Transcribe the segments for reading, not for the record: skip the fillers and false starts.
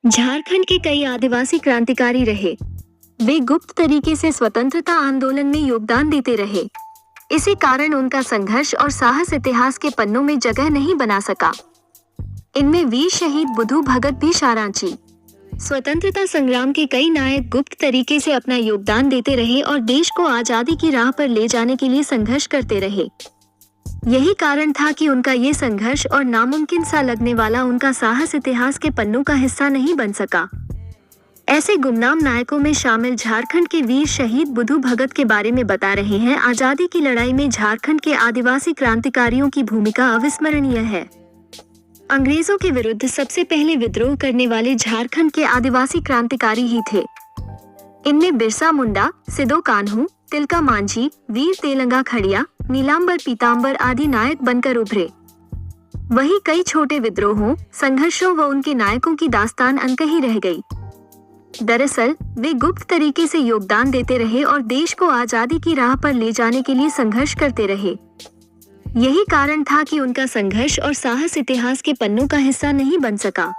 झारखंड के कई आदिवासी क्रांतिकारी रहे। वे गुप्त तरीके से स्वतंत्रता आंदोलन में योगदान देते रहे। इसी कारण उनका संघर्ष और साहस इतिहास के पन्नों में जगह नहीं बना सका। इनमें वीर शहीद बुधू भगत भी शारांची। स्वतंत्रता संग्राम के कई नायक गुप्त तरीके से अपना योगदान देते रहे और देश को आजादी की राह पर ले जाने के लिए संघर्ष करते रहे। यही कारण था कि उनका ये संघर्ष और नामुमकिन सा लगने वाला उनका साहस इतिहास के पन्नों का हिस्सा नहीं बन सका। ऐसे गुमनाम नायकों में शामिल झारखंड के वीर शहीद बुधू भगत के बारे में बता रहे हैं। आजादी की लड़ाई में झारखंड के आदिवासी क्रांतिकारियों की भूमिका अविस्मरणीय है। अंग्रेजों के विरुद्ध सबसे पहले विद्रोह करने वाले झारखंड के आदिवासी क्रांतिकारी ही थे। इनमें बिरसा मुंडा, सिदो कान्हू, तिलका मांझी, वीर तेलंगा खड़िया, नीलांबर पीतांबर आदि नायक बनकर उभरे। वहीं कई छोटे विद्रोहों, संघर्षों व उनके नायकों की दास्तान अनकही रह गई। दरअसल वे गुप्त तरीके से योगदान देते रहे और देश को आजादी की राह पर ले जाने के लिए संघर्ष करते रहे। यही कारण था कि उनका संघर्ष और साहस इतिहास के पन्नों का हिस्सा नहीं बन सका।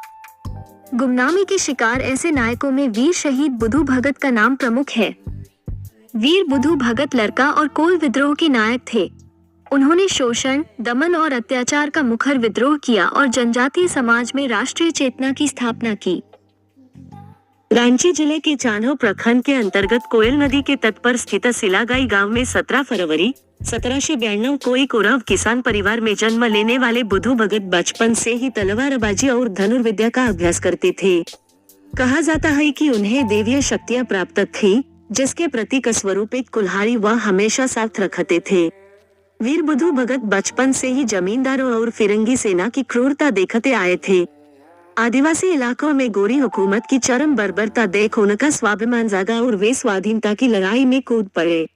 गुमनामी के शिकार ऐसे नायकों में वीर शहीद बुधू भगत का नाम प्रमुख है। वीर बुधू भगत लरका और कोल विद्रोह के नायक थे। उन्होंने शोषण, दमन और अत्याचार का मुखर विद्रोह किया और जनजातीय समाज में राष्ट्रीय चेतना की स्थापना की। रांची जिले के चान्हो प्रखंड के अंतर्गत कोयल नदी के तट पर स्थित सिलागाई गांव में 17 फरवरी 1792 को एक उरांव किसान परिवार में जन्म लेने वाले बुधू भगत बचपन से ही तलवारबाजी और धनुर्विद्या का अभ्यास करते थे। कहा जाता है कि उन्हें दैवीय शक्तियां प्राप्त थी, जिसके प्रतीक स्वरूप एक कुल्हाड़ी वह हमेशा साथ रखते थे। वीर बुधू भगत बचपन से ही जमींदारों और फिरंगी सेना की क्रूरता देखते आए थे। आदिवासी इलाकों में गोरी हुकूमत की चरम बर्बरता देख उनका स्वाभिमान जागा और वे स्वाधीनता की लड़ाई में कूद पड़े।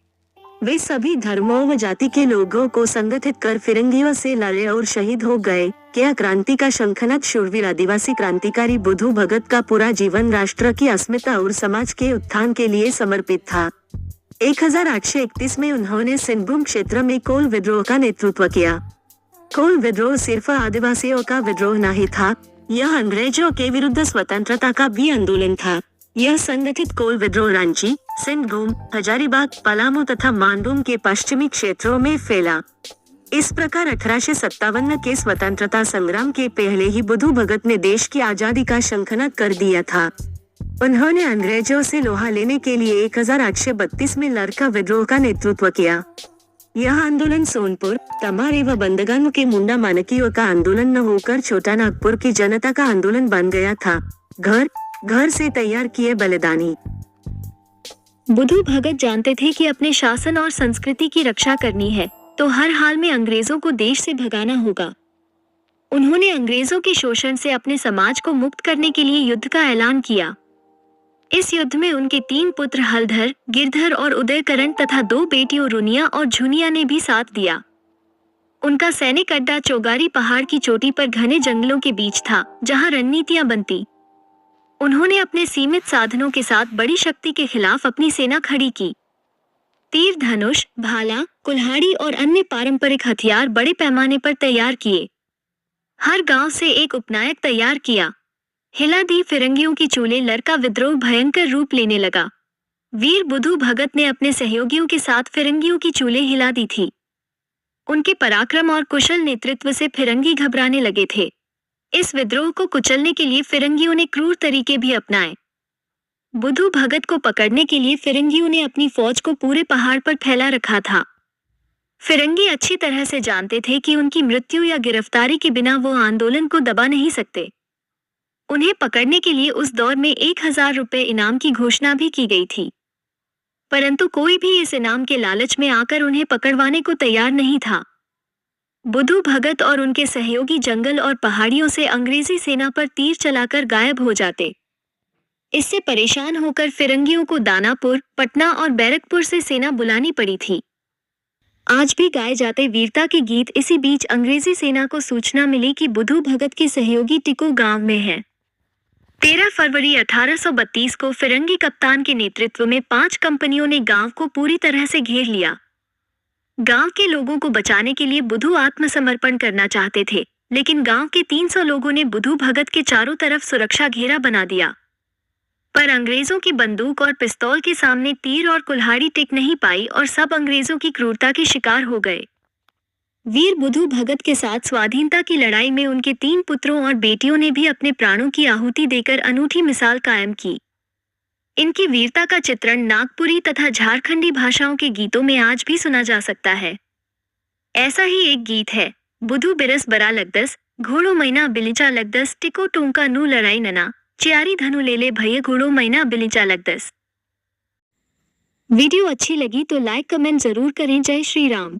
वे सभी धर्मों व जाति के लोगों को संगठित कर फिरंगियों से लड़े और शहीद हो गए। क्या क्रांति का शंखनाद शूरवीर आदिवासी क्रांतिकारी बुधू भगत का पूरा जीवन राष्ट्र की अस्मिता और समाज के उत्थान के लिए समर्पित था। 1831 में उन्होंने सिंहभूम क्षेत्र में कोल विद्रोह का नेतृत्व किया। कोल विद्रोह सिर्फ आदिवासियों का विद्रोह नहीं था, यह अंग्रेजों के विरुद्ध स्वतंत्रता का भी आंदोलन था। यह संगठित कोल विद्रोह रांची, सिंहभूम, हजारीबाग, पलामू तथा मानभूम के पश्चिमी क्षेत्रों में फैला। इस प्रकार 1857 के स्वतंत्रता संग्राम के पहले ही बुधू भगत ने देश की आजादी का शंखनाद कर दिया था। उन्होंने अंग्रेजों से लोहा लेने के लिए 1832 में लरका विद्रोह का नेतृत्व किया। यह आंदोलन सोनपुर, तमारे व बंदगानू के मुंडा मानकियों का आंदोलन न होकर छोटा नागपुर की जनता का आंदोलन बन गया था। घर घर से तैयार किए बलिदानी। बुधू भगत जानते थे कि अपने शासन और संस्कृति की रक्षा करनी है तो हर हाल में अंग्रेजों को देश से भगाना होगा। उन्होंने अंग्रेजों के शोषण से अपने समाज को मुक्त करने के लिए युद्ध का ऐलान किया। इस युद्ध में उनके 3 पुत्र हलधर, गिरधर और उदयकरण तथा 2 बेटियों रुनिया और झुनिया ने भी साथ दिया। उनका सैनिक अड्डा चौगारी पहाड़ की चोटी पर घने जंगलों के बीच था, जहां रणनीतियां बनती। उन्होंने अपने सीमित साधनों के साथ बड़ी शक्ति के खिलाफ अपनी सेना खड़ी की। तीर धनुष, भाला, कुल्हाड़ी और अन्य पारंपरिक हथियार बड़े पैमाने पर तैयार किए। हर गांव से एक उपनायक तैयार किया। हिला दी फिरंगियों की चूलें। लरका विद्रोह भयंकर रूप लेने लगा। वीर बुधू भगत ने अपने सहयोगियों के साथ फिरंगियों की चूलें हिला दी थी। उनके पराक्रम और कुशल नेतृत्व से फिरंगी घबराने लगे थे। इस विद्रोह को कुचलने के लिए फिरंगियों ने क्रूर तरीके भी अपनाए। बुधू भगत को पकड़ने के लिए फिरंगियों ने अपनी फौज को पूरे पहाड़ पर फैला रखा था। फिरंगी अच्छी तरह से जानते थे कि उनकी मृत्यु या गिरफ्तारी के बिना वो आंदोलन को दबा नहीं सकते। उन्हें पकड़ने के लिए उस दौर में 1000 रुपए इनाम की घोषणा भी की गई थी, परंतु कोई भी इस इनाम के लालच में आकर उन्हें पकड़वाने को तैयार नहीं था। बुधू भगत और उनके सहयोगी जंगल और पहाड़ियों से अंग्रेजी सेना पर तीर चलाकर गायब हो जाते। इससे परेशान होकर फिरंगियों को दानापुर, पटना और बैरकपुर से सेना बुलानी पड़ी थी। आज भी गाए जाते वीरता के गीत। इसी बीच अंग्रेजी सेना को सूचना मिली कि बुधू भगत के सहयोगी टिको गांव में है। 13 फरवरी 1832 को फिरंगी कप्तान के नेतृत्व में 5 कंपनियों ने गांव को पूरी तरह से घेर लिया। गांव के लोगों को बचाने के लिए बुधू आत्मसमर्पण करना चाहते थे, लेकिन गांव के 300 लोगों ने बुधू भगत के चारों तरफ सुरक्षा घेरा बना दिया। पर अंग्रेजों की बंदूक और पिस्तौल के सामने तीर और कुल्हाड़ी टिक नहीं पाई और सब अंग्रेजों की क्रूरता के शिकार हो गए। वीर बुधू भगत के साथ स्वाधीनता की लड़ाई में उनके 3 पुत्रों और बेटियों ने भी अपने प्राणों की आहुति देकर अनूठी मिसाल कायम की। इनकी वीरता का चित्रण नागपुरी तथा झारखंडी भाषाओं के गीतों में आज भी सुना जा सकता है। ऐसा ही एक गीत है, बुधू बिरस बरा लगदस, घोड़ो मैना बिलिचा लगदस, टिको टोंका नू लड़ाई नना, चियारी धनु ले ले भैया घोड़ो मैना बिलिचा लगदस। वीडियो अच्छी लगी तो लाइक कमेंट जरूर करें। जय श्री राम।